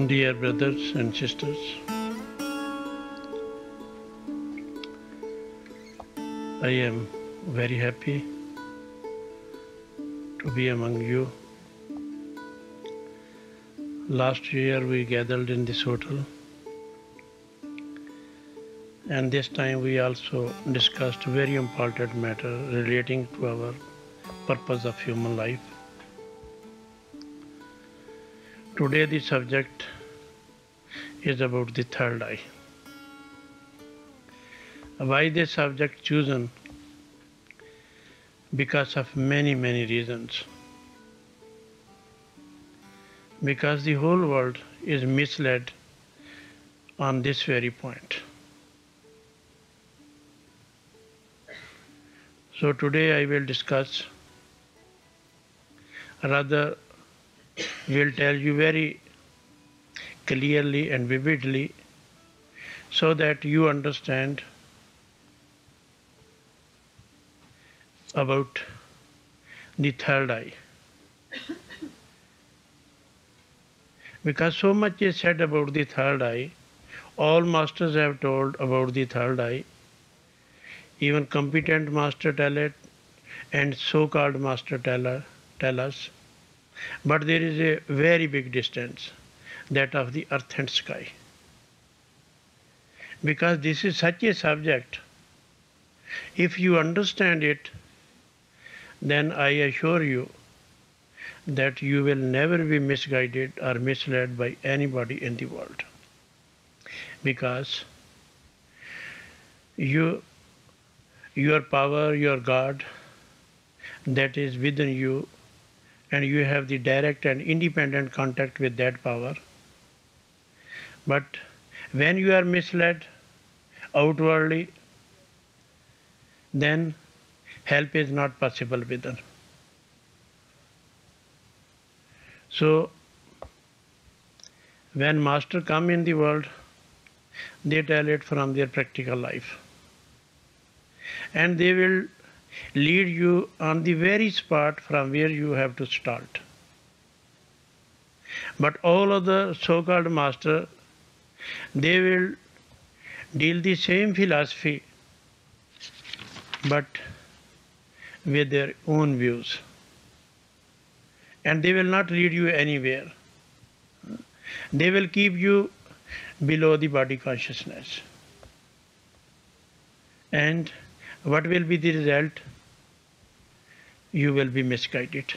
Dear brothers and sisters, I am very happy to be among you. Last year we gathered in this hotel, and this time we also discussed very important matter relating to our purpose of human life. Today the subject is about the third eye. Why this subject chosen? Because of many reasons. Because the whole world is misled on this very point. So today I will discuss, rather will tell you very clearly and vividly so that you understand about the third eye. Because so much is said about the third eye, all masters have told about the third eye, even competent master tell it, and so-called master tell us. But there is a very big distance, that of the earth and sky. Because this is such a subject, if you understand it, then I assure you that you will never be misguided or misled by anybody in the world. Because your power, your God, that is within you, and you have the direct and independent contact with that power. But when you are misled outwardly, then help is not possible within. So when master come in the world, they tell it from their practical life. And they will lead you on the very spot from where you have to start. But all of the so-called master, they will deal the same philosophy, but with their own views. And they will not lead you anywhere. They will keep you below the body consciousness. And what will be the result? You will be misguided.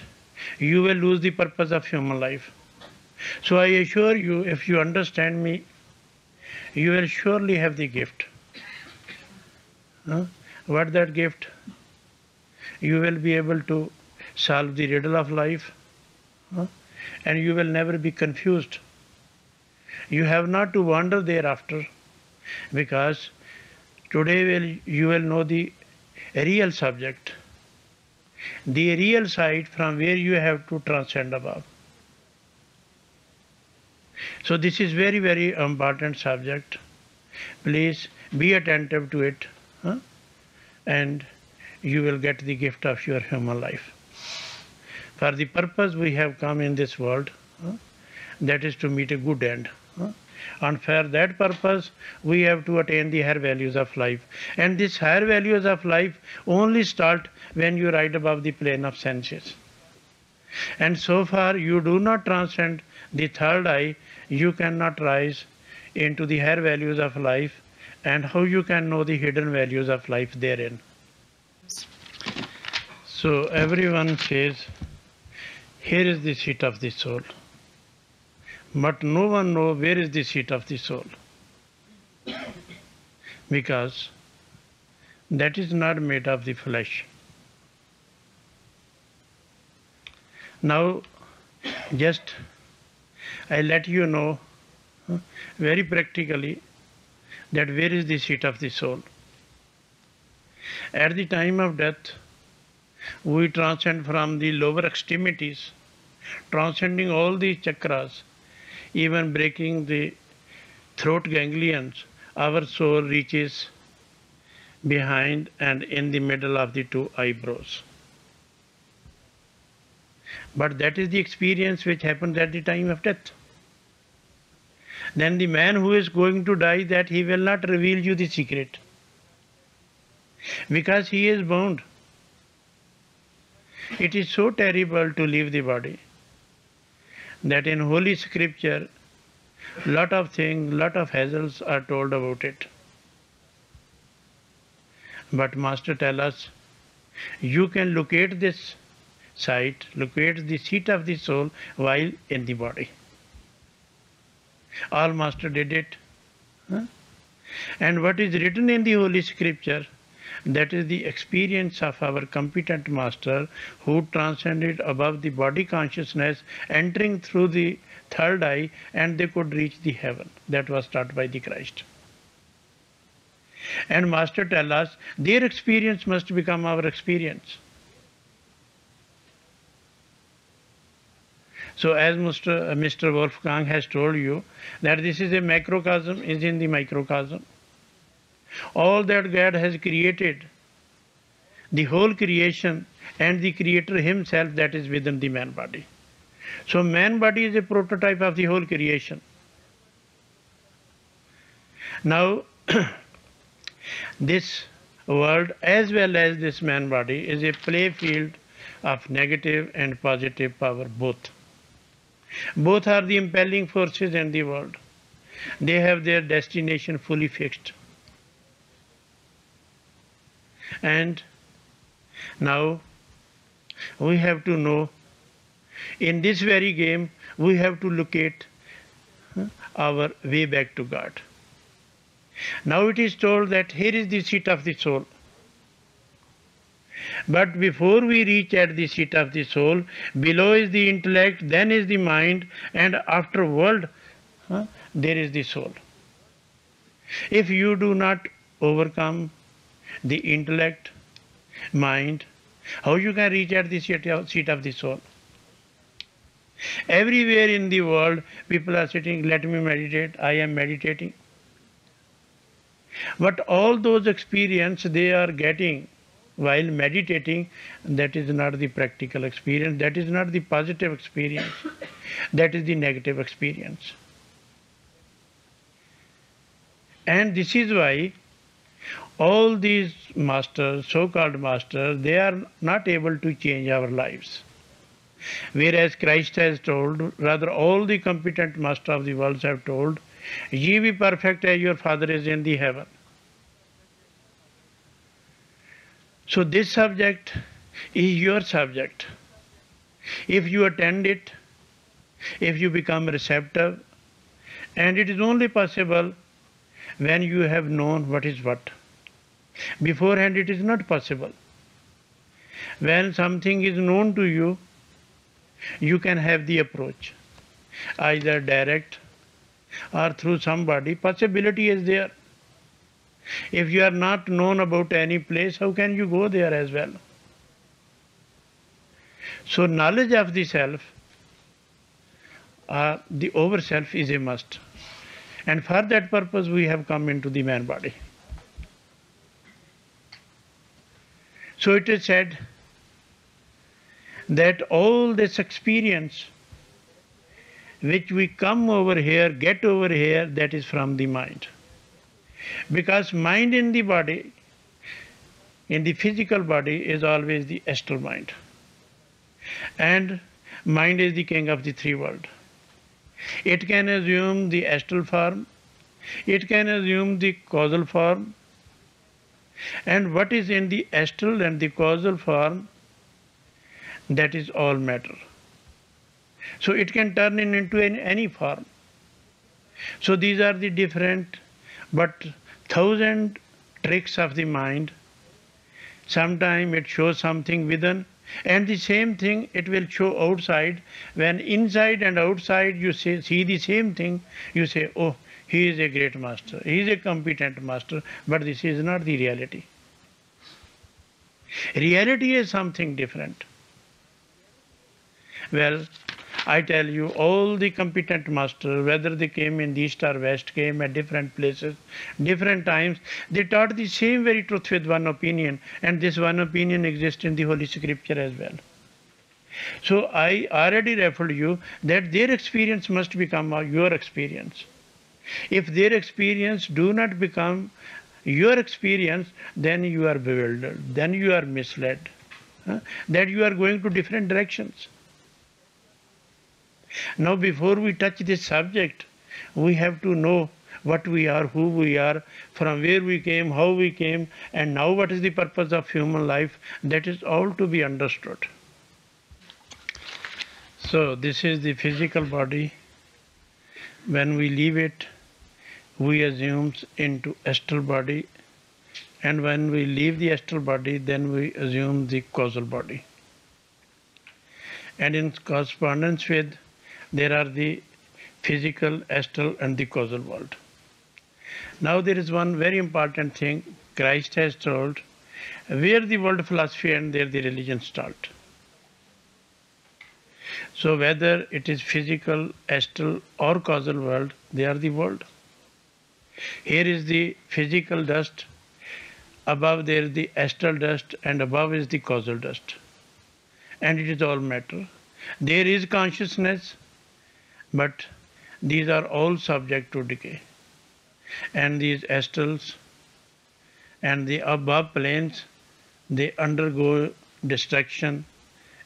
You will lose the purpose of human life. So I assure you, if you understand me, you will surely have the gift. What that gift? You will be able to solve the riddle of life, and you will never be confused. You have not to wander thereafter, because today you will know the real subject, the real side from where you have to transcend above. So this is very important subject. Please be attentive to it, and you will get the gift of your human life. For the purpose we have come in this world, that is to meet a good end. And for that purpose, we have to attain the higher values of life. And these higher values of life only start when you ride above the plane of senses. And so far you do not transcend the third eye, you cannot rise into the higher values of life. And how you can know the hidden values of life therein? So everyone says, here is the seat of the soul. But no one knows where is the seat of the soul. Because that is not made of the flesh. Now, just I let you know very practically that where is the seat of the soul. At the time of death, we transcend from the lower extremities, transcending all the chakras, even breaking the throat ganglions. Our soul reaches behind and in the middle of the two eyebrows. But that is the experience which happens at the time of death. then the man who is going to die, that he will not reveal you the secret, because he is bound. It is so terrible to leave the body that in Holy Scripture, lot of things, lot of hassles are told about it. But Master tell us, you can locate this site, locate the seat of the soul while in the body. All Master did it. Huh? And what is written in the Holy Scripture, that is the experience of our competent Master who transcended above the body consciousness, entering through the third eye, and they could reach the heaven. That was taught by the Christ. And Master tell us, their experience must become our experience. So as Mr. Wolfgang has told you, that this is a macrocosm, is in the microcosm. All that God has created, the whole creation and the Creator Himself, that is within the man body. So man body is a prototype of the whole creation. Now this world as well as this man body is a play field of negative and positive power both. Both are the impelling forces in the world. They have their destination fully fixed. And now we have to know, in this very game, we have to locate our way back to God. Now it is told that here is the seat of the soul. But before we reach at the seat of the soul, below is the intellect, then is the mind, and afterward there is the soul. If you do not overcome the intellect, mind, how you can reach at the seat of the soul? Everywhere in the world, people are sitting, let me meditate, I am meditating. But all those experiences they are getting while meditating, that is not the practical experience, that is not the positive experience, that is the negative experience. And this is why all these masters, so-called masters, they are not able to change our lives. Whereas Christ has told, rather all the competent masters of the world have told, ye be perfect as your Father is in the heaven. So this subject is your subject. If you attend it, if you become receptive, and it is only possible when you have known what is what. Beforehand it is not possible. When something is known to you, you can have the approach, either direct or through somebody. Possibility is there. If you are not known about any place, how can you go there as well? So knowledge of the self, the over self, is a must. And for that purpose we have come into the man body. So it is said that all this experience which we come over here, get over here, that is from the mind. Because mind in the body, in the physical body, is always the astral mind. And mind is the king of the three worlds. It can assume the astral form, it can assume the causal form, and what is in the astral and the causal form, that is all matter. So it can turn into any form. So these are the different but 1,000 tricks of the mind. Sometimes it shows something within, and the same thing it will show outside. When inside and outside you see the same thing, you say, oh, he is a great master, he is a competent master, but this is not the reality. Reality is something different. Well, I tell you, all the competent masters, whether they came in the east or west, came at different places, different times, they taught the same very truth with one opinion, and this one opinion exists in the Holy Scripture as well. So I already referred you that their experience must become your experience. If their experience do not become your experience, then you are bewildered, then you are misled, that you are going to different directions. Now, before we touch this subject, we have to know what we are, who we are, from where we came, how we came, and now what is the purpose of human life. That is all to be understood. So, this is the physical body. When we leave it, we assume into astral body, and when we leave the astral body, then we assume the causal body. And in correspondence with, there are the physical, astral, and the causal world. Now there is one very important thing Christ has told, where the world philosophy and there the religion start. So whether it is physical, astral, or causal world, they are the world. Here is the physical dust, above there is the astral dust, and above is the causal dust. And it is all matter. There is consciousness, but these are all subject to decay. And these astrals and the above planes, they undergo destruction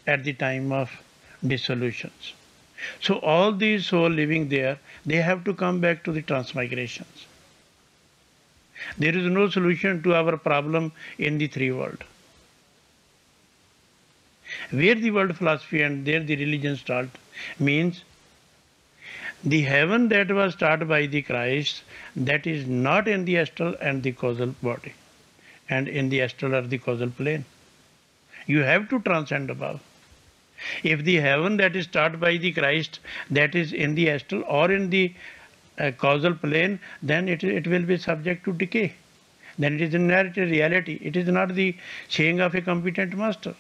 at the time of dissolutions. So all these souls living there, they have to come back to the transmigrations. There is no solution to our problem in the three world. Where the world philosophy and there the religion start means the heaven that was taught by the Christ, that is not in the astral and the causal body, and in the astral or the causal plane. You have to transcend above. If the heaven that is taught by the Christ, that is in the astral or in the causal plane, then it will be subject to decay. Then it is inherited reality. It is not the saying of a competent master.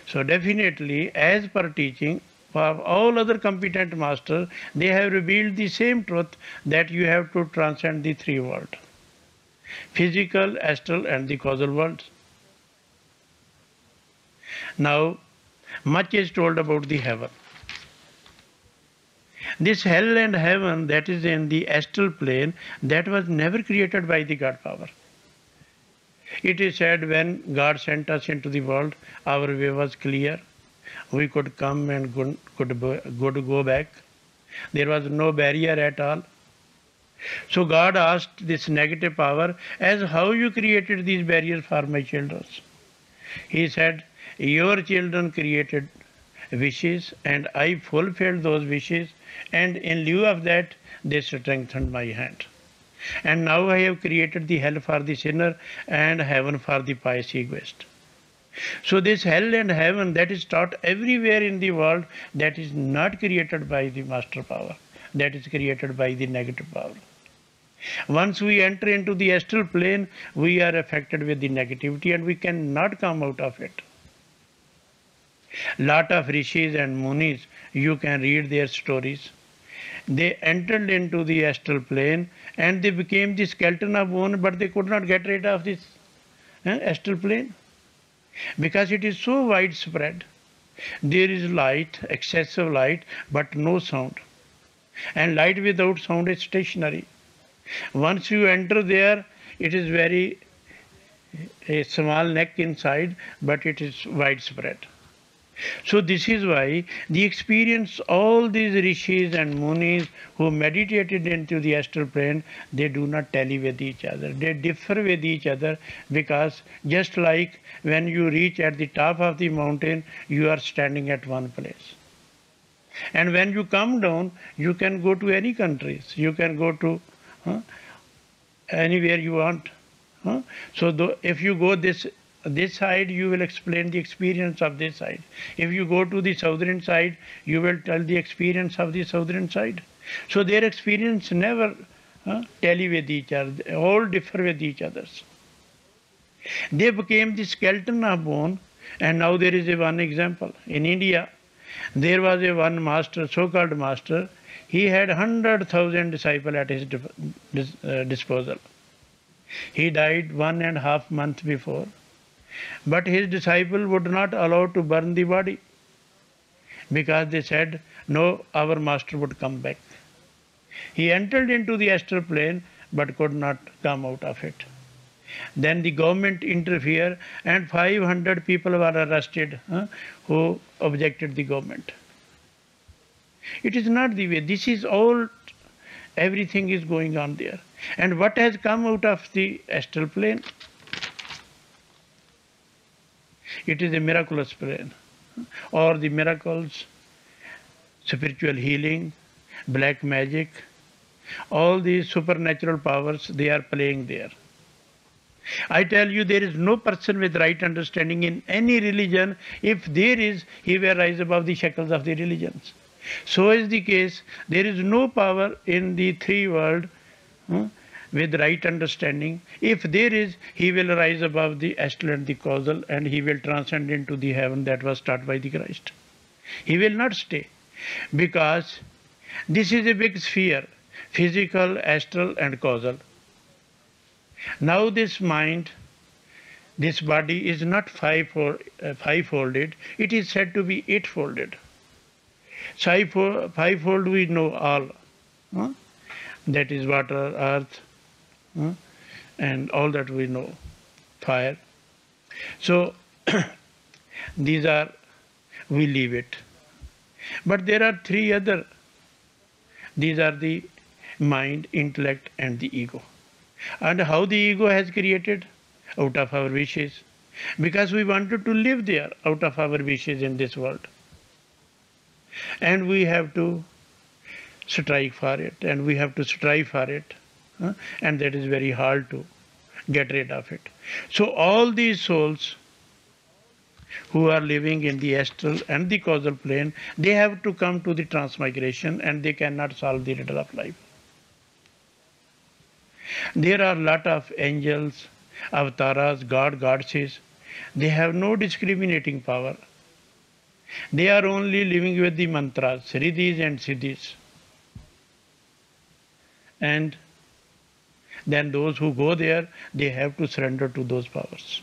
So definitely, as per teaching, for all other competent masters, they have revealed the same truth, that you have to transcend the three worlds: physical, astral, and the causal worlds. Now, much is told about the heaven. This hell and heaven that is in the astral plane, that was never created by the God power. It is said when God sent us into the world, our way was clear. We could come and could go back. There was no barrier at all. So God asked this negative power, as how you created these barriers for my children? He said, your children created wishes and I fulfilled those wishes, and in lieu of that they strengthened my hand. And now I have created the hell for the sinner and heaven for the pious egoist. So this hell and heaven that is taught everywhere in the world, that is not created by the master power, that is created by the negative power. Once we enter into the astral plane, we are affected with the negativity and we cannot come out of it. Lot of rishis and munis, you can read their stories. They entered into the astral plane and they became the skeleton of bone, but they could not get rid of this astral plane because it is so widespread. There is light, excessive light, but no sound. And light without sound is stationary. Once you enter there, it is very a small neck inside, but it is widespread. So this is why the experience, all these rishis and munis who meditated into the astral plane, they do not tally with each other. They differ with each other, because just like when you reach at the top of the mountain, you are standing at one place. And when you come down, you can go to any countries. You can go to anywhere you want. So if you go this side, you will explain the experience of this side. If you go to the southern side, you will tell the experience of the southern side. So their experience never tally with each other, all differ with each others. They became the skeleton of bone, and now there is a one example. In India, there was a one master, so-called master. He had 100,000 disciples at his disposal. He died 1.5 months before. But his disciple would not allow to burn the body, because they said, no, our master would come back. He entered into the astral plane but could not come out of it. Then the government interfered and 500 people were arrested who objected the government. It is not the way. This is all, everything is going on there. And what has come out of the astral plane? It is a miraculous plane. Or the miracles, spiritual healing, black magic, all these supernatural powers, they are playing there. I tell you, there is no person with right understanding in any religion. If there is, he will rise above the shackles of the religions. So is the case. There is no power in the three world with right understanding. If there is, he will rise above the astral and the causal, and he will transcend into the heaven that was taught by the Christ. He will not stay, because this is a big sphere, physical, astral and causal. Now this mind, this body is not five-folded, it is said to be eight-folded. Five-fold we know all, that is water, earth, and all that we know, fire. So these are, we leave it. But there are three other, these are the mind, intellect and the ego. And how the ego has created? Out of our wishes. Because we wanted to live there out of our wishes in this world. And we have to strike for it, and we have to strive for it. And that is very hard to get rid of it. So all these souls who are living in the astral and the causal plane, they have to come to the transmigration, and they cannot solve the riddle of life. There are a lot of angels, avatars, goddesses. They have no discriminating power. They are only living with the mantras, riddhis and siddhis. And then those who go there, they have to surrender to those powers.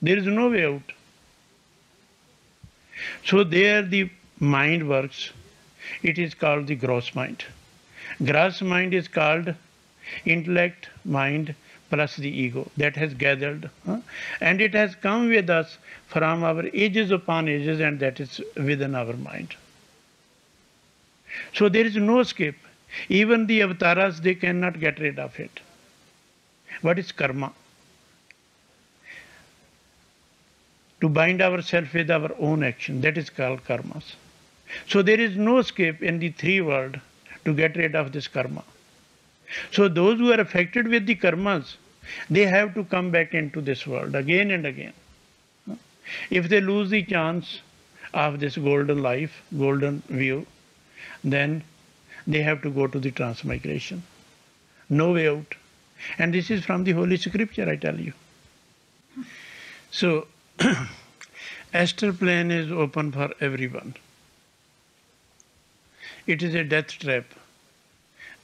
There is no way out. So there the mind works. It is called the gross mind. Gross mind is called intellect, mind, plus the ego that has gathered. And it has come with us from our ages upon ages, and that is within our mind. So there is no escape. Even the avatars, they cannot get rid of it. What is karma? To bind ourselves with our own action, that is called karmas. So there is no escape in the three world to get rid of this karma. So those who are affected with the karmas, they have to come back into this world again and again. If they lose the chance of this golden life, golden view, then they have to go to the transmigration. No way out. And this is from the Holy Scripture, I tell you. So, astral plane is open for everyone. It is a death trap.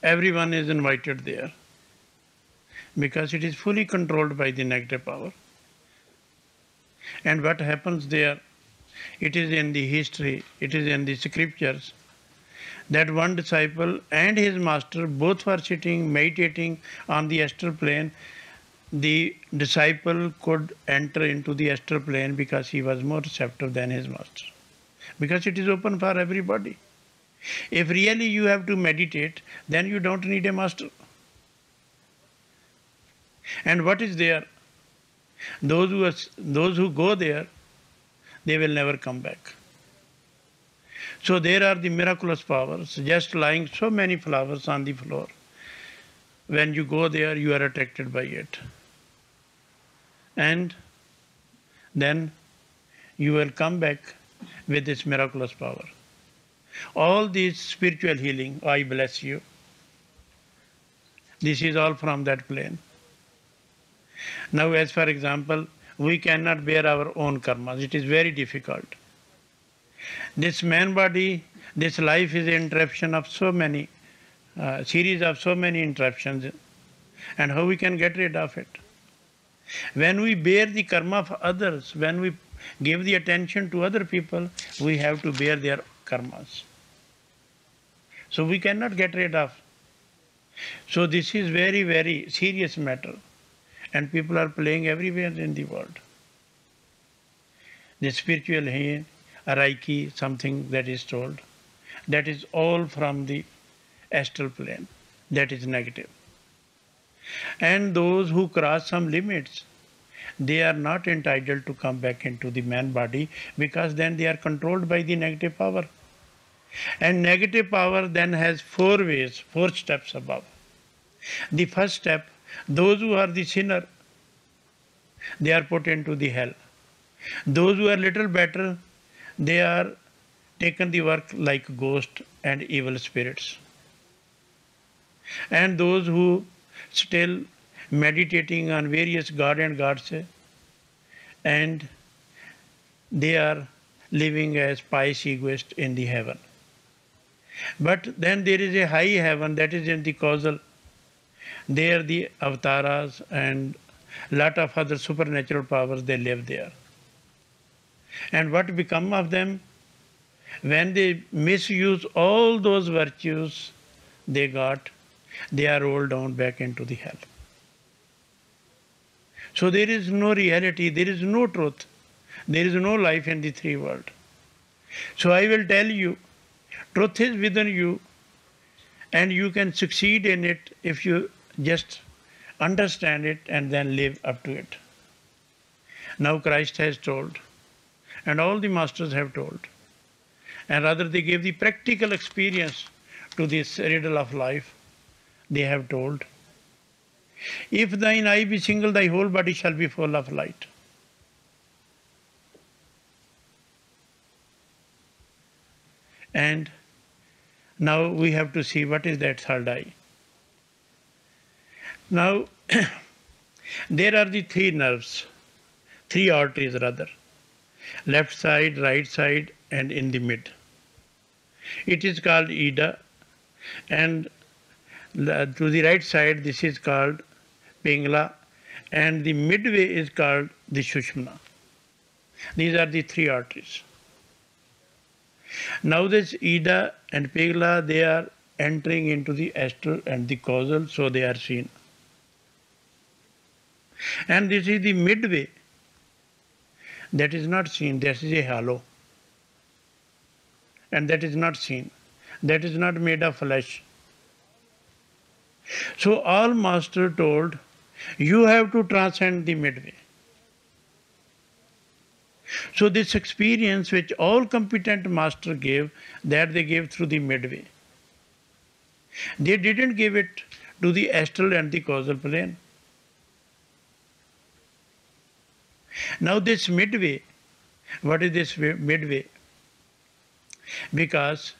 Everyone is invited there, because it is fully controlled by the negative power. And what happens there, it is in the history, it is in the scriptures, that one disciple and his master both were sitting, meditating on the astral plane. The disciple could enter into the astral plane because he was more receptive than his master. Because it is open for everybody. If really you have to meditate, then you don't need a master. And what is there? Those who go there, they will never come back. So there are the miraculous powers, just lying so many flowers on the floor. When you go there, you are attracted by it. And then you will come back with this miraculous power. All this spiritual healing, I bless you. This is all from that plane. Now, as for example, we cannot bear our own karmas. It is very difficult. This man body, this life is an interruption of so many, series of so many interruptions. And how we can get rid of it? When we bear the karma of others, when we give the attention to other people, we have to bear their karmas. So we cannot get rid of. So this is very, very serious matter. And people are playing everywhere in the world. The spiritual here, Reiki, something that is told, that is all from the astral plane. That is negative. And those who cross some limits, they are not entitled to come back into the man body, because then they are controlled by the negative power. And negative power then has 4 ways, 4 steps above. The first step, those who are the sinner, they are put into the hell. Those who are little better, they are taken the work like ghost and evil spirits. And those who still meditating on various god and goddesses, and they are living as pious egoists in the heaven. But then there is a high heaven that is in the causal. There the avatars and lot of other supernatural powers, they live there. And what become of them? When they misuse all those virtues they got, they are rolled down back into the hell. So there is no reality, there is no truth, there is no life in the 3 world. So I will tell you, truth is within you, and you can succeed in it if you just understand it and then live up to it. Now Christ has told, and all the masters have told, and rather they gave the practical experience to this riddle of life. They have told, if thine eye be single, thy whole body shall be full of light. And now we have to see what is that third eye. Now, there are the 3 nerves, 3 arteries rather, left side, right side, and in the mid. It is called Ida, and to the right side this is called Pingala, and the midway is called the Sushumna. These are the 3 arteries. Now this Ida and Pingala, they are entering into the astral and the causal, so they are seen. And this is the midway, that is not seen, that is a halo. And that is not seen, that is not made of flesh. So all master told, you have to transcend the midway. So this experience which all competent master gave, that they gave through the midway. They didn't give it to the astral and the causal plane. Now this midway, what is this midway? Because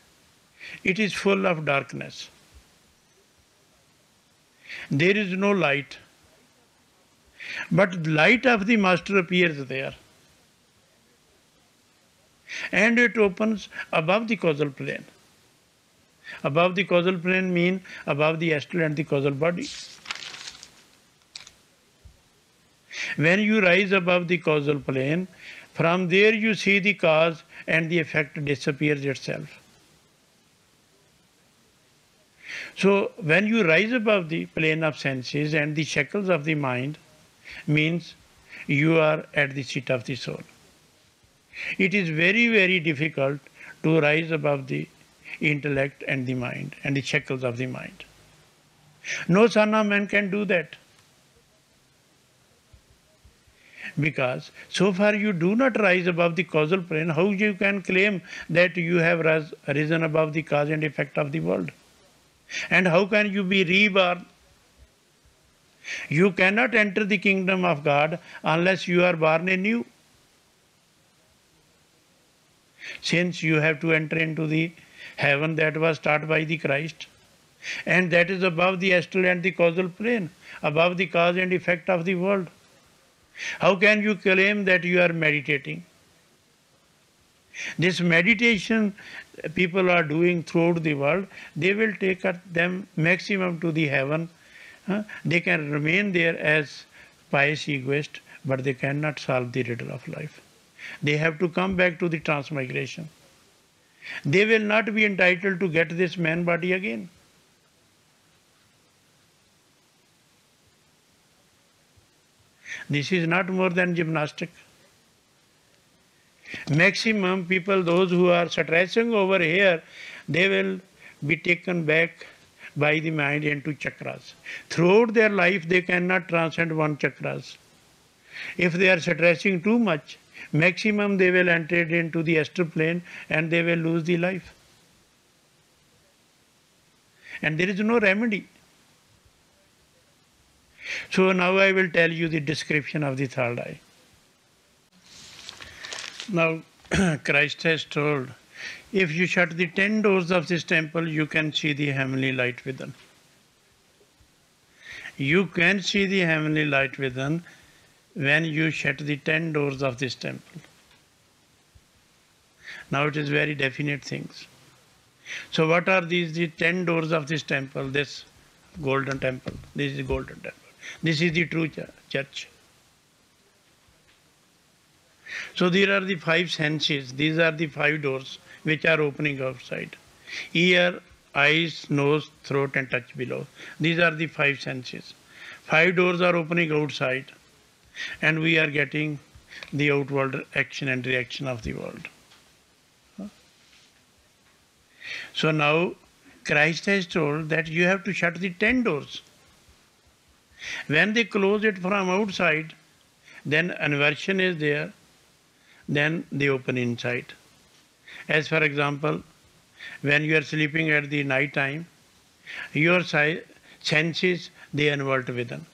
it is full of darkness. There is no light. But the light of the master appears there. And it opens above the causal plane. Above the causal plane means above the astral and the causal body. When you rise above the causal plane, from there you see the cause and the effect disappears itself. So when you rise above the plane of senses and the shackles of the mind, means you are at the seat of the soul. It is very, very difficult to rise above the intellect and the mind and the shackles of the mind. No son of man can do that. Because so far you do not rise above the causal plane, how you can claim that you have risen above the cause and effect of the world? And how can you be reborn? You cannot enter the kingdom of God unless you are born anew. Since you have to enter into the heaven that was taught by the Christ, and that is above the astral and the causal plane, above the cause and effect of the world. How can you claim that you are meditating? This meditation people are doing throughout the world, they will take them maximum to the heaven. They can remain there as pious egoists, but they cannot solve the riddle of life. They have to come back to the transmigration. they will not be entitled to get this man body again. This is not more than gymnastic. Maximum people, those who are stressing over here, they will be taken back by the mind into chakras. Throughout their life, they cannot transcend one chakras. If they are stressing too much, maximum they will enter into the astral plane and they will lose the life. And there is no remedy. So now I will tell you the description of the third eye. Now Christ has told, if you shut the 10 doors of this temple, you can see the heavenly light within. You can see the heavenly light within when you shut the 10 doors of this temple. Now it is very definite things. So what are these, the 10 doors of this temple? This golden temple. This is the golden temple. This is the true church. So there are the 5 senses. These are the 5 doors which are opening outside. Ear, eyes, nose, throat and touch below. These are the 5 senses. 5 doors are opening outside and we are getting the outward action and reaction of the world. So now Christ has told that you have to shut the 10 doors. When they close it from outside, then aversion is there, then they open inside. As for example, when you are sleeping at the night time, your senses, they invert within.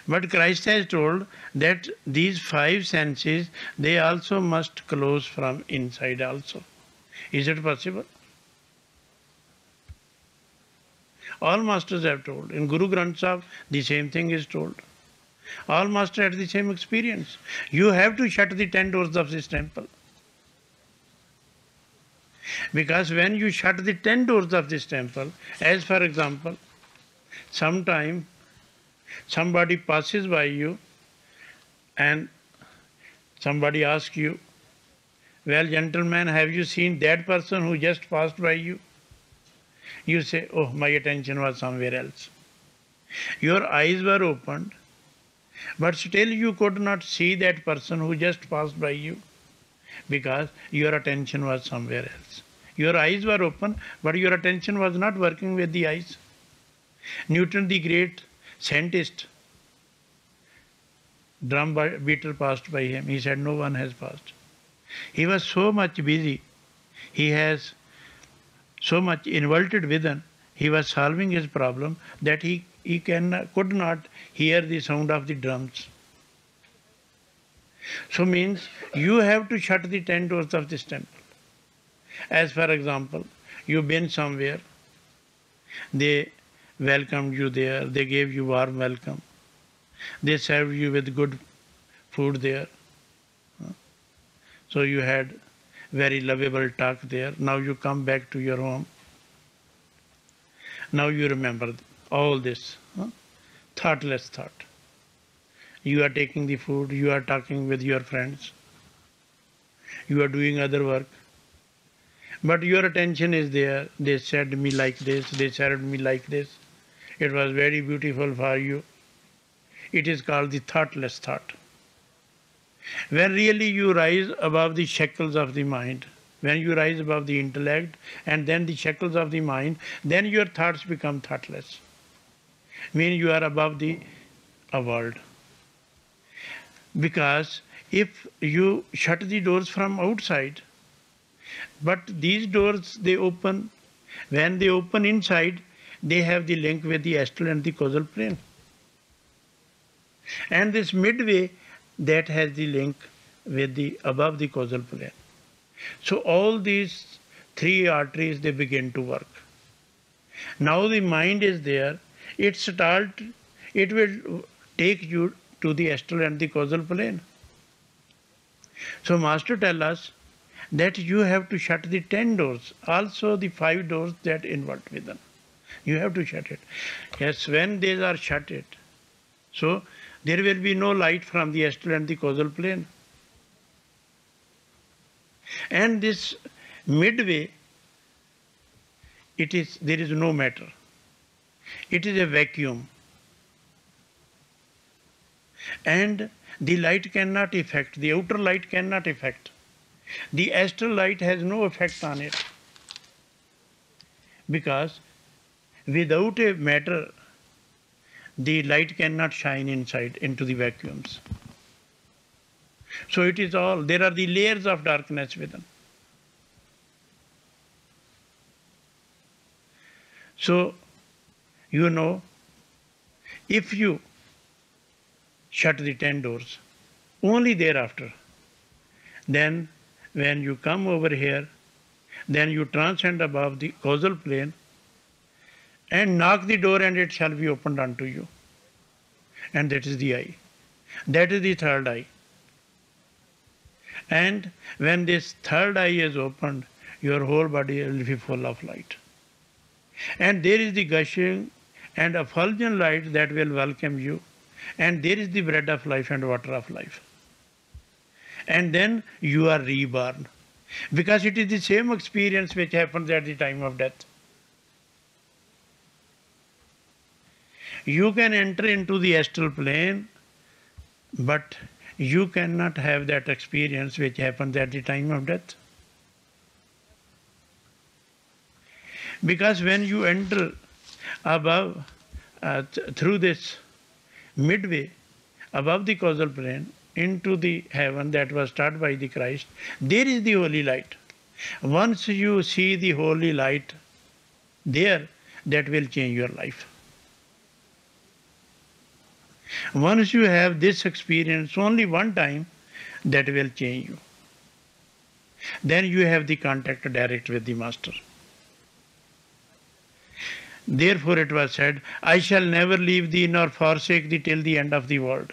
But Christ has told that these 5 senses, they also must close from inside also. Is it possible? All masters have told. In Guru Granth Sahib, the same thing is told. All masters had the same experience. You have to shut the 10 doors of this temple. Because when you shut the 10 doors of this temple, as for example, sometime somebody passes by you and somebody asks you, well, gentlemen, have you seen that person who just passed by you? You say, oh, my attention was somewhere else. Your eyes were opened, but still you could not see that person who just passed by you because your attention was somewhere else. Your eyes were open, but your attention was not working with the eyes. Newton, the great scientist, drum beater passed by him. He said, no one has passed. He was so much busy. He has so much involved within. He was solving his problem that he could not hear the sound of the drums. So means you have to shut the 10 doors of this temple. As for example, you've been somewhere, they welcomed you there, they gave you warm welcome, they served you with good food there. So you had very lovable talk there. Now you come back to your home. Now you remember all this. Thoughtless thought. You are taking the food, you are talking with your friends, you are doing other work. But your attention is there. They said me like this, they served me like this. It was very beautiful for you. It is called the thoughtless thought. When really you rise above the shackles of the mind, when you rise above the intellect and then the shackles of the mind, then your thoughts become thoughtless. Meaning you are above the world. Because if you shut the doors from outside, but these doors they open, when they open inside, they have the link with the astral and the causal plane. And this midway, that has the link with the above the causal plane. So all these 3 arteries, they begin to work. Now the mind is there, it will take you to the astral and the causal plane. So Master tell us that you have to shut the 10 doors, also the 5 doors that invert within. You have to shut it. Yes, when these are shut it, so there will be no light from the astral and the causal plane. And this midway, there is no matter. It is a vacuum. And the light cannot affect, the outer light cannot affect. The astral light has no effect on it. Because without a matter, the light cannot shine inside into the vacuums. So it is all, there are the layers of darkness within. So, you know, if you shut the 10 doors, only thereafter, then when you come over here, then you transcend above the causal plane and knock the door and it shall be opened unto you. And that is the eye. That is the third eye. And when this third eye is opened, your whole body will be full of light. And there is the gushing and effulgent light that will welcome you. And there is the bread of life and water of life. And then you are reborn. Because it is the same experience which happens at the time of death. You can enter into the astral plane, but you cannot have that experience which happens at the time of death. Because when you enter above, through this midway, above the causal plane, into the heaven that was taught by the Christ, there is the holy light. Once you see the holy light there, that will change your life. Once you have this experience only one time, that will change you. Then you have the contact direct with the Master. Therefore it was said, I shall never leave thee nor forsake thee till the end of the world.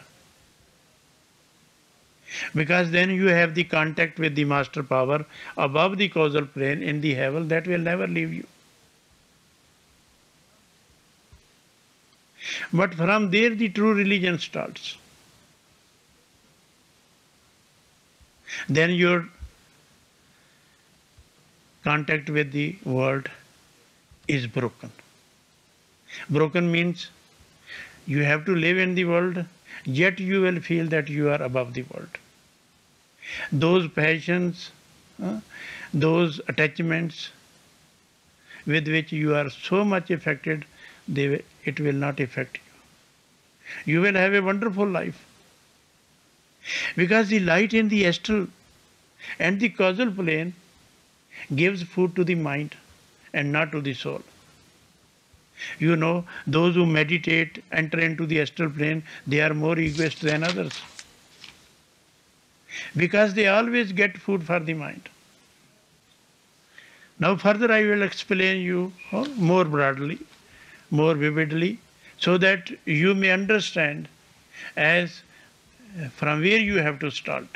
Because then you have the contact with the Master Power above the causal plane in the heaven that will never leave you. But from there the true religion starts. Then your contact with the world is broken. Broken means you have to live in the world, yet you will feel that you are above the world. Those passions, those attachments with which you are so much affected, it will not affect you. You will have a wonderful life. Because the light in the astral and the causal plane gives food to the mind and not to the soul. You know, those who meditate, enter into the astral plane, they are more egoist than others. Because they always get food for the mind. Now further I will explain you more broadly, more vividly, so that you may understand as from where you have to start.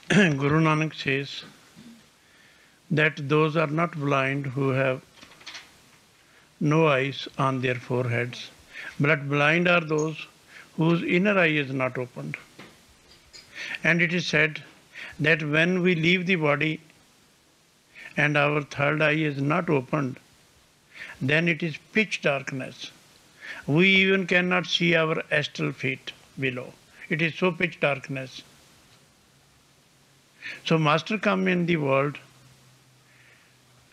Guru Nanak says that those are not blind who have no eyes on their foreheads, but blind are those whose inner eye is not opened. And it is said that when we leave the body and our third eye is not opened, then it is pitch darkness. We even cannot see our astral feet below. It is so pitch darkness. So Master come in the world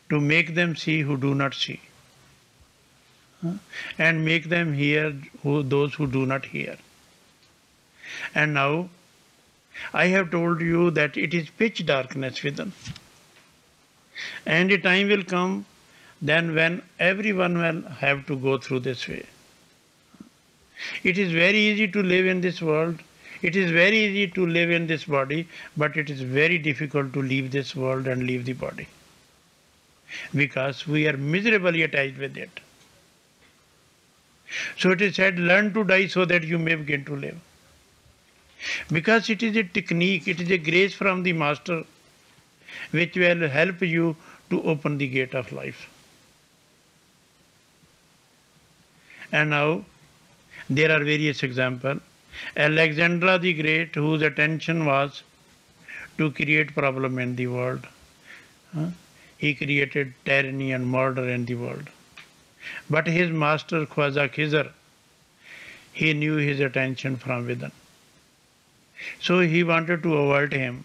to make them see who do not see, and make them hear those who do not hear. And now I have told you that it is pitch darkness within. And a time will come then when everyone will have to go through this way. It is very easy to live in this world. It is very easy to live in this body, but it is very difficult to leave this world and leave the body. Because we are miserably attached with it. So it is said, learn to die so that you may begin to live. Because it is a technique, it is a grace from the Master which will help you to open the gate of life. And now there are various examples. Alexander the Great, whose attention was to create problem in the world. He created tyranny and murder in the world. But his master Khwaja Khizr, he knew his attention from within. So he wanted to avoid him.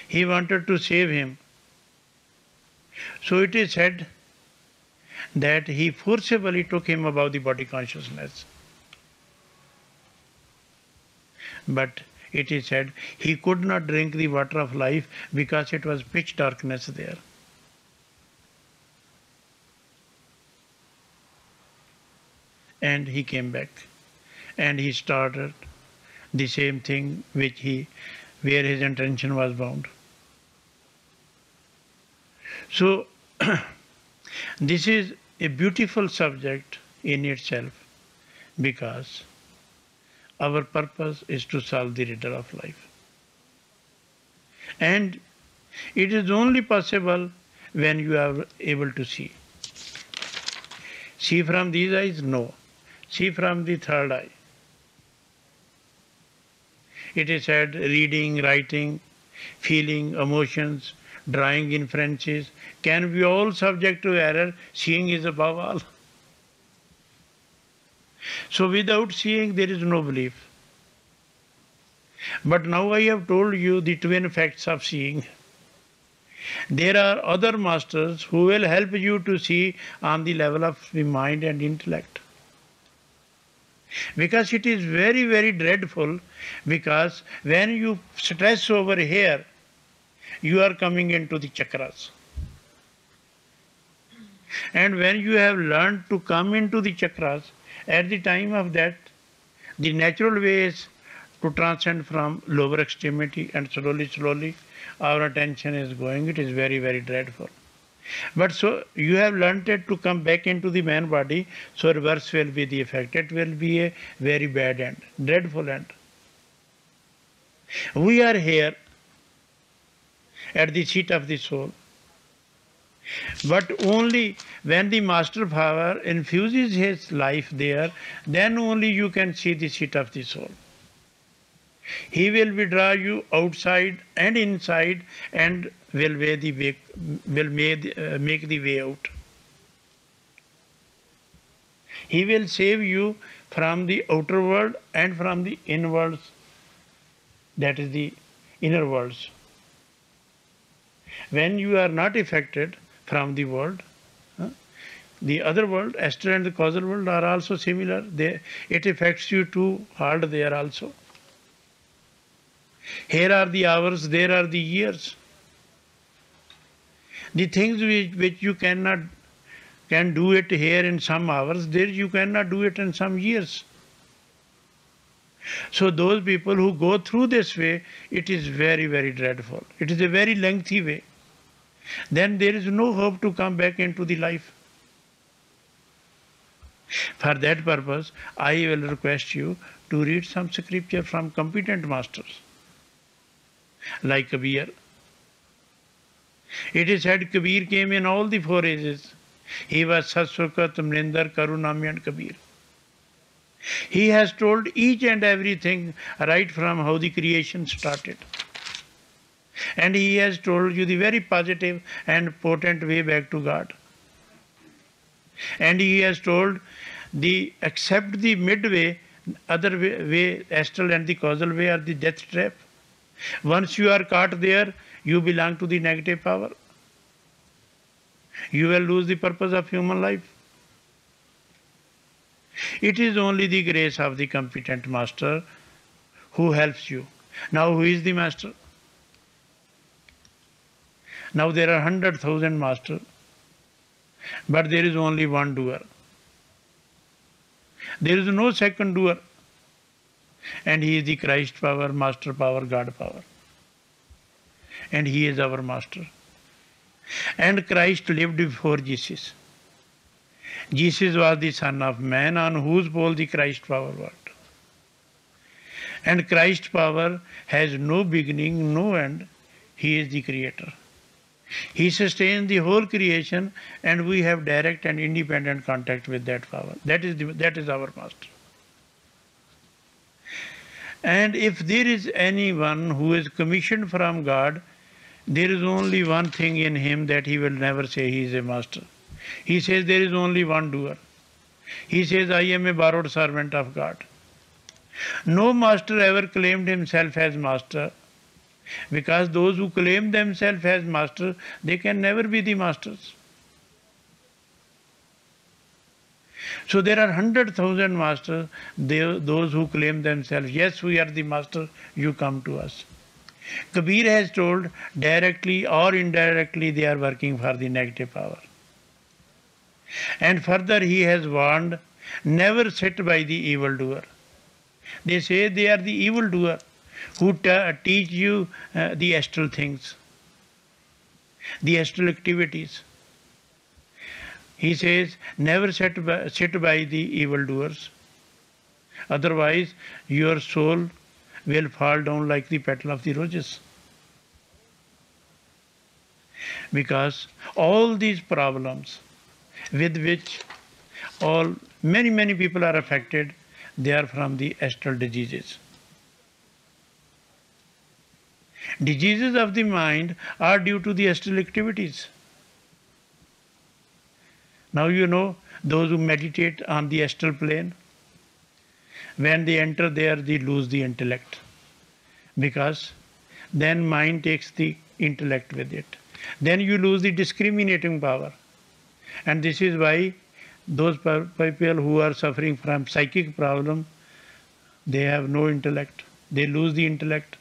He wanted to save him. So it is said that he forcibly took him above the body consciousness. But it is said he could not drink the water of life because it was pitch darkness there. And he came back and he started the same thing where his intention was bound. So this is a beautiful subject in itself, because our purpose is to solve the riddle of life. And it is only possible when you are able to see. See from these eyes? No. See from the third eye. It is said reading, writing, feeling, emotions, drawing inferences can be all subject to error. Seeing is above all. So without seeing there is no belief. But now I have told you the twin facts of seeing. There are other masters who will help you to see on the level of the mind and intellect. Because it is very, very dreadful, because when you stress over here, you are coming into the chakras. And when you have learned to come into the chakras, at the time of that, the natural way is to transcend from lower extremity, and slowly our attention is going. It is very, very dreadful. But so you have learned it to come back into the man body, so reverse will be the effect. It will be a very bad end, dreadful end. We are here at the seat of the soul. But only when the master power infuses his life there, then only you can see the seat of the soul. He will withdraw you outside and inside and will make the way out. He will save you from the outer world and from the inner worlds, that is the inner worlds. When you are not affected from the world, the other world, astral and the causal world, are also similar. It affects you too hard there also. Here are the hours, there are the years. The things which you can do it here in some hours, there you cannot do it in some years. So those people who go through this way, it is very, very dreadful. It is a very lengthy way. Then there is no hope to come back into the life. For that purpose, I will request you to read some scripture from competent masters, like Kabir. It is said Kabir came in all the four ages. He was Saswakat, Mninder, Karunami and Kabir. He has told each and everything right from how the creation started. And he has told you the very positive and potent way back to God. And he has told except the midway, other way, astral and the causal way, are the death trap. Once you are caught there, you belong to the negative power. You will lose the purpose of human life. It is only the grace of the competent master who helps you. Now who is the master? Now there are 100,000 masters, but there is only one doer. There is no second doer. And he is the Christ power, master power, God power. And he is our master. And Christ lived before Jesus. Jesus was the Son of Man on whose pole the Christ power worked. And Christ power has no beginning, no end. He is the Creator. He sustains the whole creation, and we have direct and independent contact with that power. That is our master. And if there is anyone who is commissioned from God, there is only one thing in him, that he will never say he is a master. He says there is only one doer. He says, I am a borrowed servant of God. No master ever claimed himself as master, because those who claim themselves as master, they can never be the masters. So there are 100,000 masters, those who claim themselves, yes, we are the master, you come to us. Kabir has told, directly or indirectly they are working for the negative power. And further he has warned, never sit by the evildoer. They say they are the evildoer who teach you the astral things, the astral activities. He says, never sit by the evildoers. Otherwise, your soul will fall down like the petal of the roses. Because all these problems with which many people are affected, they are from the astral diseases. Diseases of the mind are due to the astral activities. Now you know those who meditate on the astral plane, when they enter there, they lose the intellect, because then mind takes the intellect with it. Then you lose the discriminating power. And this is why those people who are suffering from psychic problem, they have no intellect. They lose the intellect.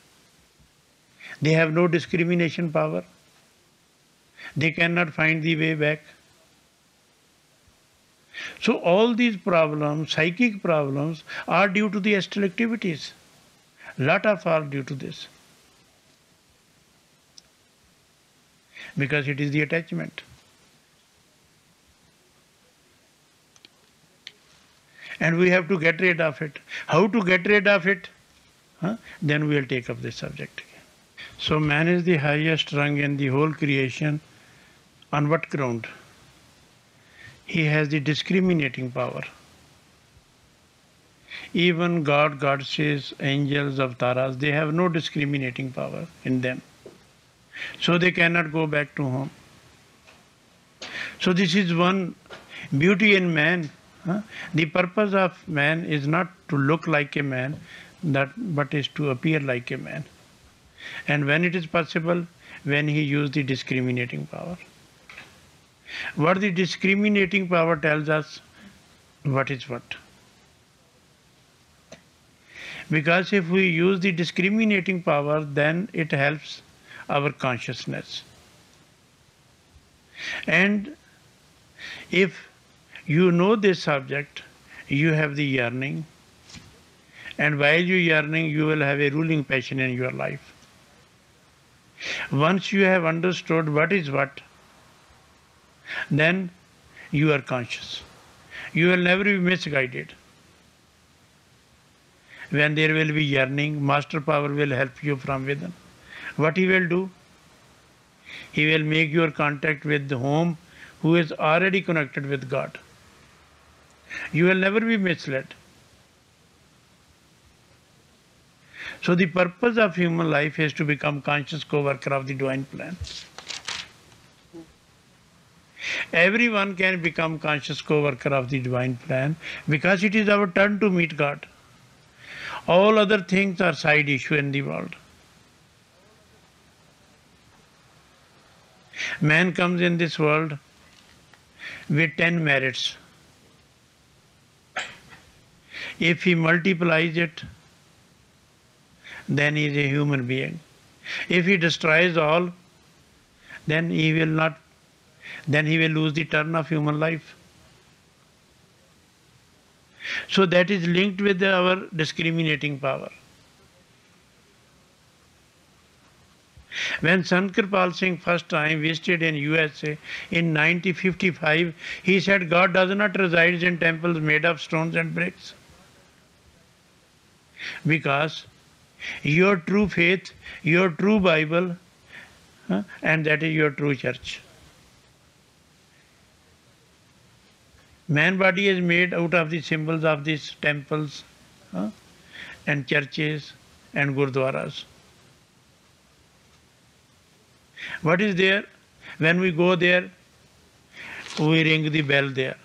They have no discrimination power. They cannot find the way back. So all these problems, psychic problems, are due to the astral activities. Lot of are due to this. Because it is the attachment. And we have to get rid of it. How to get rid of it? Then we will take up this subject again. So man is the highest rung in the whole creation. On what ground? He has the discriminating power. Even God, goddesses, angels, avatars, they have no discriminating power in them. So they cannot go back to home. So this is one beauty in man. The purpose of man is not to look like a man, but is to appear like a man. And when it is possible, when he uses the discriminating power. What the discriminating power tells us, what is what. Because if we use the discriminating power, then it helps our consciousness. And if you know this subject, you have the yearning, and while you yearning, you will have a ruling passion in your life. Once you have understood what is what, then you are conscious. You will never be misguided. When there will be yearning, master power will help you from within. What he will do? He will make your contact with the home who is already connected with God. You will never be misled. So the purpose of human life is to become conscious co-worker of the divine plan. Everyone can become conscious co-worker of the divine plan, because it is our turn to meet God. All other things are side issue in the world. Man comes in this world with 10 merits. If he multiplies it, then he is a human being. If he destroys all, then he will lose the turn of human life. So that is linked with our discriminating power. When Sant Kirpal Singh first time visited in USA in 1955, he said God does not reside in temples made of stones and bricks. Because your true faith, your true Bible, and that is your true church. Man body is made out of the symbols of these temples and churches and gurdwaras. What is there? When we go there, we ring the bell there.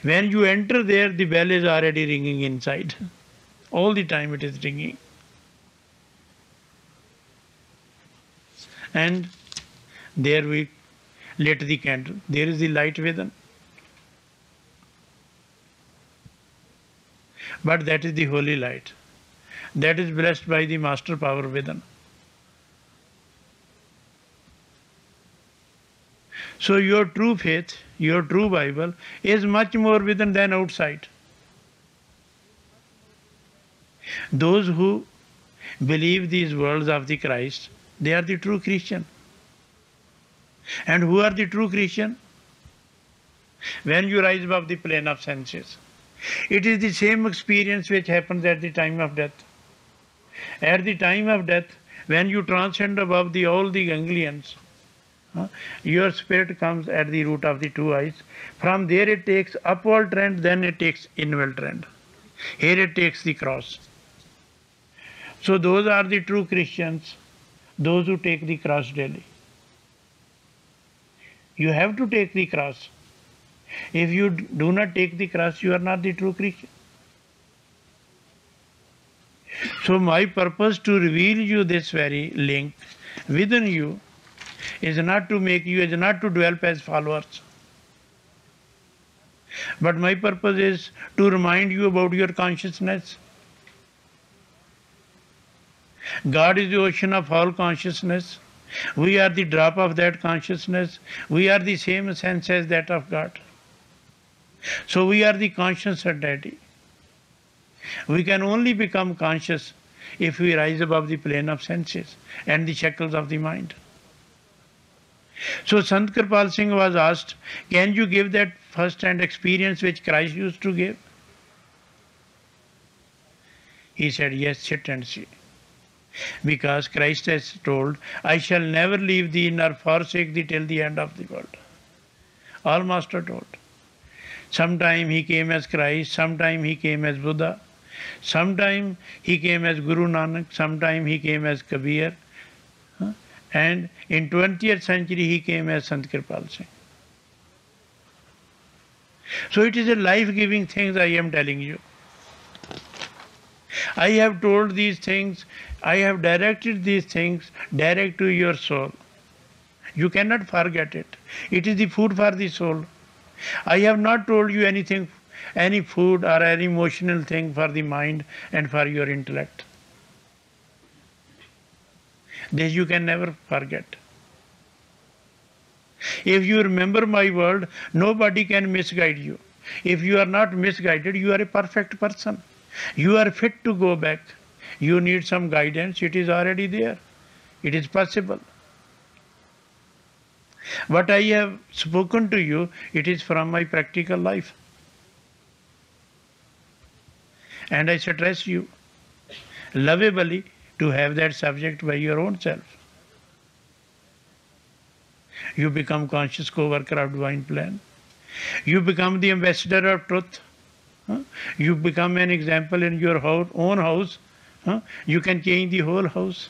When you enter there, the bell is already ringing inside. All the time it is ringing. And there we lit the candle. There is the light within. But that is the holy light. That is blessed by the master power within. So your true faith, your true Bible is much more within than outside. Those who believe these words of the Christ, they are the true Christian. And who are the true Christian? When you rise above the plane of senses. It is the same experience which happens at the time of death. At the time of death, when you transcend above all the ganglions, your spirit comes at the root of the two eyes. From there it takes upward trend, then it takes inward trend. Here it takes the cross. So those are the true Christians, those who take the cross daily. You have to take the cross. If you do not take the cross, you are not the true Christian. So my purpose to reveal you this very link within you is not to make you, is not to develop as followers. But my purpose is to remind you about your consciousness. God is the ocean of all consciousness. We are the drop of that consciousness. We are the same sense as that of God. So we are the conscious entity. We can only become conscious if we rise above the plane of senses and the shackles of the mind. So Sant Kirpal Singh was asked, can you give that first-hand experience which Christ used to give? He said, yes, sit and see. Because Christ has told, I shall never leave thee nor forsake thee till the end of the world. All Master told. Sometime he came as Christ, sometime he came as Buddha, sometime he came as Guru Nanak, sometime he came as Kabir, and in 20th century he came as Sant Kirpal Singh. So it is a life-giving thing I am telling you. I have told these things, I have directed these things direct to your soul. You cannot forget it. It is the food for the soul. I have not told you anything, any food or any emotional thing for the mind and for your intellect. This you can never forget. If you remember my word, nobody can misguide you. If you are not misguided, you are a perfect person. You are fit to go back. You need some guidance, it is already there. It is possible. What I have spoken to you, it is from my practical life. And I stress you lovably to have that subject by your own self. You become conscious co-worker of divine plan. You become the ambassador of truth. You become an example in your own house. You can change the whole house.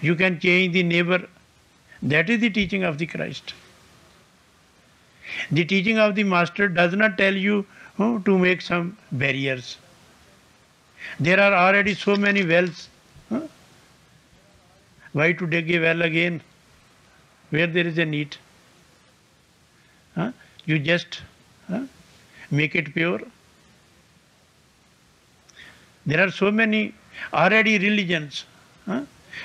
You can change the neighbor. That is the teaching of the Christ. The teaching of the Master does not tell you to make some barriers. There are already so many wells. Why to dig a well again where there is a need? You just make it pure. There are so many already religions.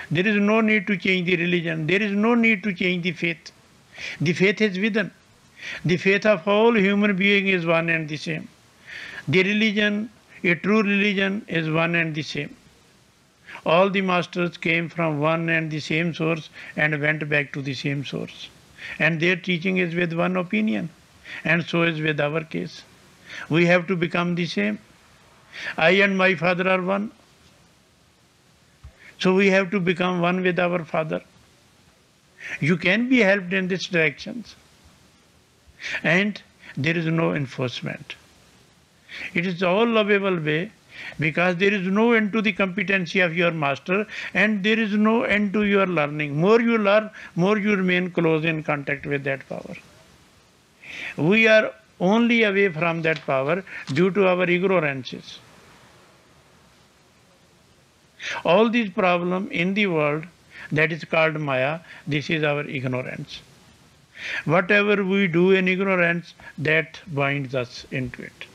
There is no need to change the religion. There is no need to change the faith. The faith is within. The faith of all human being is one and the same. The religion, a true religion, is one and the same. All the masters came from one and the same source and went back to the same source. And their teaching is with one opinion. And so is with our case. We have to become the same. I and my Father are one. So we have to become one with our Father. You can be helped in this direction. And there is no enforcement. It is all lovable way because there is no end to the competency of your master, and there is no end to your learning. More you learn, more you remain close in contact with that power. We are only away from that power due to our ignorances. All these problems in the world that is called Maya, this is our ignorance. Whatever we do in ignorance, that binds us into it.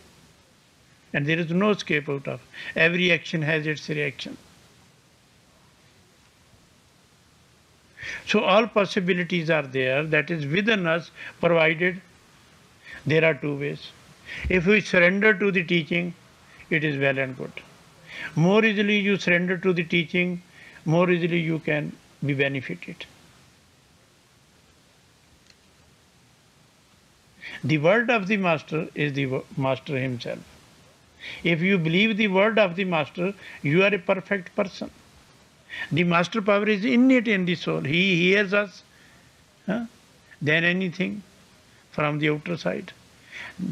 And there is no escape out of. Every action has its reaction. So all possibilities are there, that is within us, provided there are two ways. If we surrender to the teaching, it is well and good. More easily you surrender to the teaching, more easily you can be benefited. The word of the master is the master himself. If you believe the word of the master, you are a perfect person. The master power is innate in the soul. He hears us than anything from the outer side.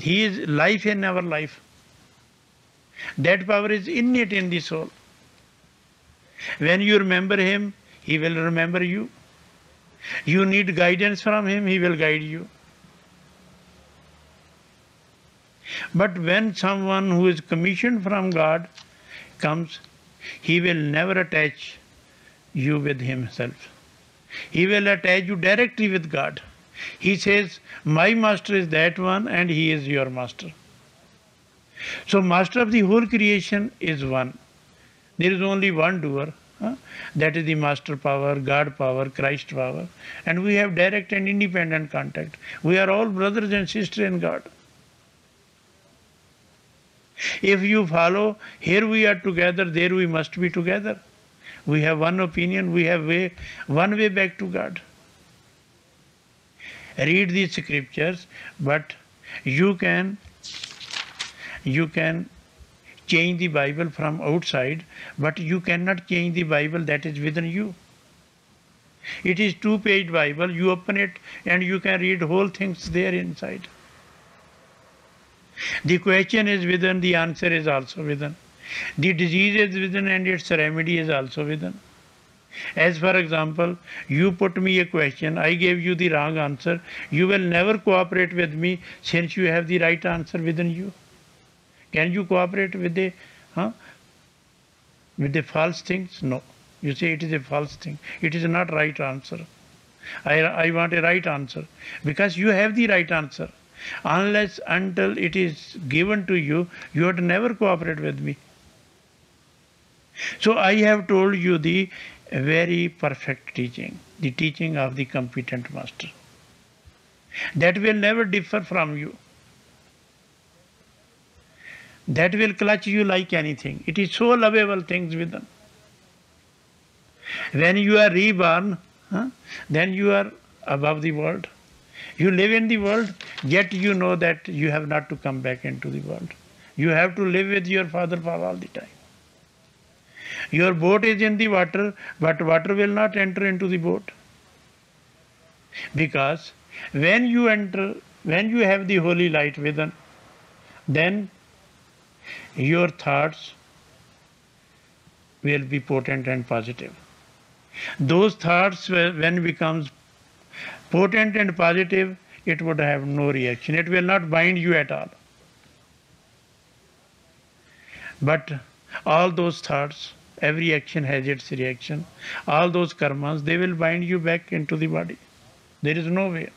He is life in our life. That power is innate in the soul. When you remember him, he will remember you. You need guidance from him, he will guide you. But when someone who is commissioned from God comes, he will never attach you with himself. He will attach you directly with God. He says, my master is that one and he is your master. So master of the whole creation is one. There is only one doer. That is the master power, God power, Christ power. And we have direct and independent contact. We are all brothers and sisters in God. If you follow, here we are together, there we must be together. We have one opinion, we have one way back to God. Read these scriptures, but you can change the Bible from outside, but you cannot change the Bible that is within you. It is 2-page Bible, you open it and you can read whole things there inside. The question is within, the answer is also within. The disease is within and its remedy is also within. As for example, you put me a question, I gave you the wrong answer, you will never cooperate with me since you have the right answer within you. Can you cooperate with the false things? No. You say it is a false thing. It is not right answer. I want a right answer. Because you have the right answer. Unless until it is given to you, you would never cooperate with me. So I have told you the very perfect teaching, the teaching of the competent master. That will never differ from you. That will clutch you like anything. It is so lovable things within. When you are reborn, then you are above the world. You live in the world, yet you know that you have not to come back into the world. You have to live with your Father for all the time. Your boat is in the water, but water will not enter into the boat. Because when you enter, when you have the holy light within, then your thoughts will be potent and positive. Those thoughts, when becomes potent and positive, it would have no reaction. It will not bind you at all. But all those thoughts, every action has its reaction. All those karmas, they will bind you back into the body. There is no way.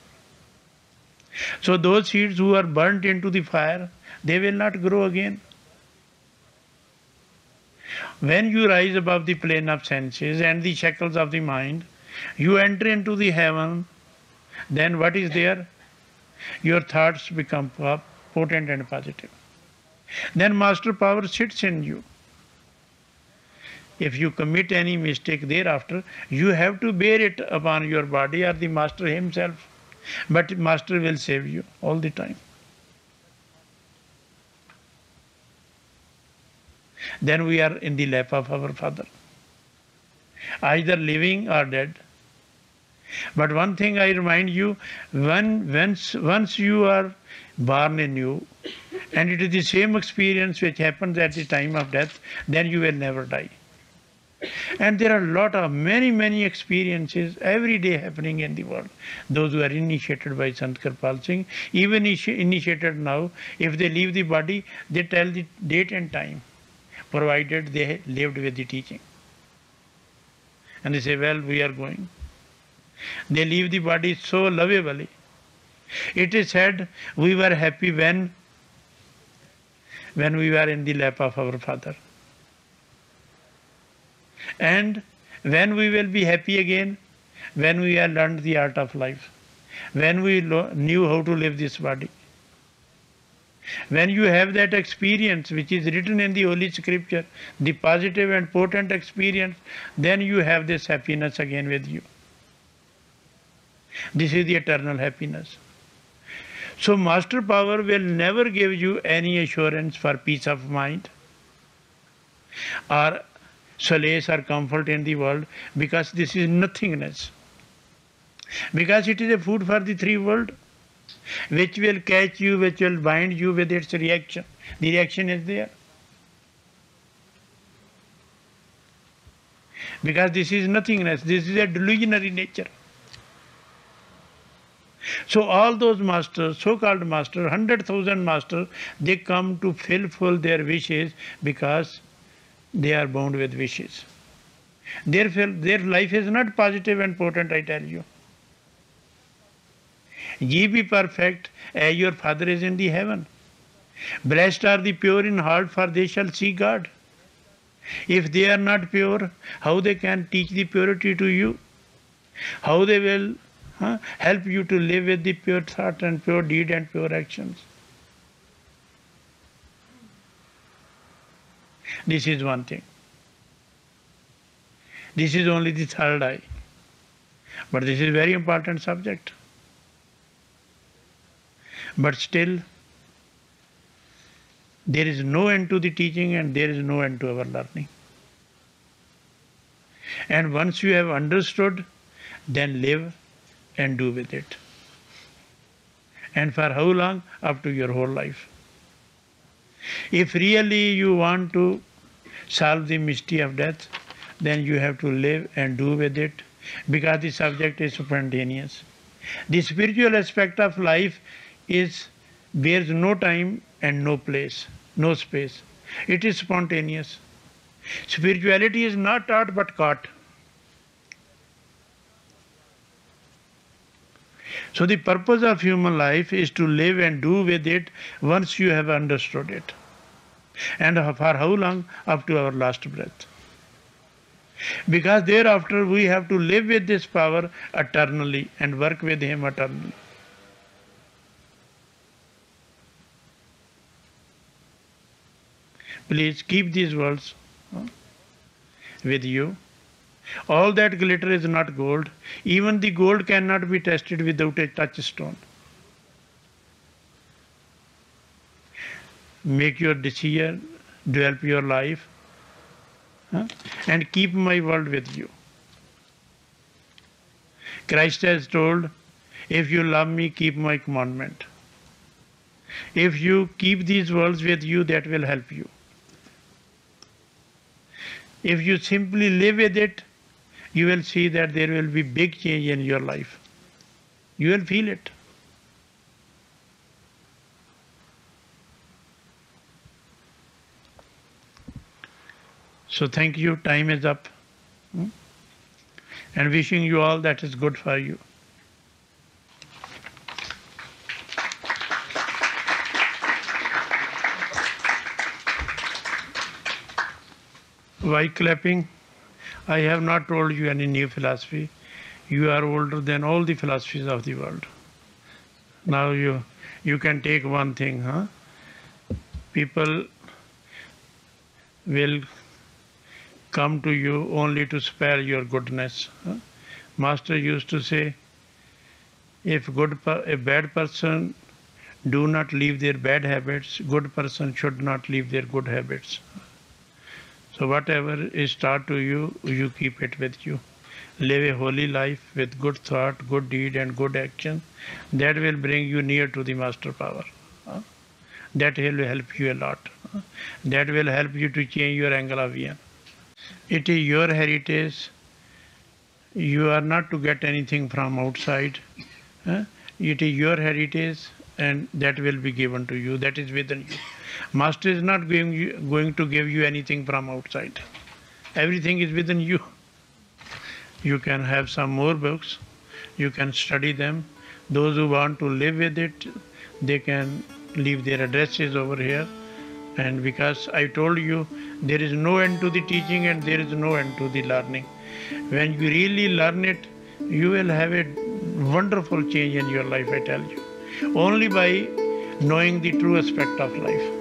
So those seeds who are burnt into the fire, they will not grow again. When you rise above the plane of senses and the shackles of the mind, you enter into the heaven, then what is there? Your thoughts become potent and positive. Then master power sits in you. If you commit any mistake thereafter, you have to bear it upon your body or the master himself. But master will save you all the time. Then we are in the lap of our Father, either living or dead. But one thing I remind you, once you are born anew And it is the same experience which happens at the time of death, then you will never die. And there are many experiences every day happening in the world. Those who are initiated by Sant Kirpal Singh, even initiated now, if they leave the body, they tell the date and time, provided they lived with the teaching. And they say, well, we are going. They leave the body so lovably. It is said, we were happy when we were in the lap of our Father. And when we will be happy again, when we have learned the art of life, when we knew how to live this body. When you have that experience which is written in the Holy Scripture, the positive and potent experience, then you have this happiness again with you. This is the eternal happiness. So master power will never give you any assurance for peace of mind or solace or comfort in the world, because this is nothingness. Because it is a food for the three world, which will catch you, which will bind you with its reaction. The reaction is there. Because this is nothingness, this is a delusionary nature. So all those masters, so-called masters, 100,000 masters, they come to fulfill their wishes because they are bound with wishes. Their life is not positive and potent, I tell you. Ye be perfect as your Father is in the heaven. Blessed are the pure in heart, for they shall see God. If they are not pure, how they can teach the purity to you? How they will help you to live with the pure thought and pure deed and pure actions? This is one thing. This is only the third eye. But this is a very important subject. But still, there is no end to the teaching and there is no end to our learning. And once you have understood, then live and do with it. And for how long? Up to your whole life. If really you want to solve the mystery of death, then you have to live and do with it, because the subject is spontaneous. The spiritual aspect of life bears no time and no place, no space. It is spontaneous. Spirituality is not taught but caught. So the purpose of human life is to live and do with it once you have understood it. And for how long? Up to our last breath. Because thereafter we have to live with this power eternally and work with him eternally. Please keep these words with you. All that glitter is not gold. Even the gold cannot be tested without a touchstone. Make your decision, develop your life, and keep my word with you. Christ has told, if you love me, keep my commandment. If you keep these words with you, that will help you. If you simply live with it, you will see that there will be big change in your life. You will feel it. So thank you, time is up. And wishing you all that is good for you. Why clapping? I have not told you any new philosophy. You are older than all the philosophies of the world. Now you can take one thing. People will come to you only to spare your goodness. Master used to say, if a bad person do not leave their bad habits, good person should not leave their good habits. So whatever is taught to you, you keep it with you. Live a holy life with good thought, good deed and good action. That will bring you near to the master power. That will help you a lot. That will help you to change your angle of vision. It is your heritage. You are not to get anything from outside. It is your heritage, and that will be given to you. That is within you. Master is not going to give you anything from outside. Everything is within you. You can have some more books. You can study them. Those who want to live with it, they can leave their addresses over here. And because I told you, there is no end to the teaching and there is no end to the learning. When you really learn it, you will have a wonderful change in your life, I tell you. Only by knowing the true aspect of life.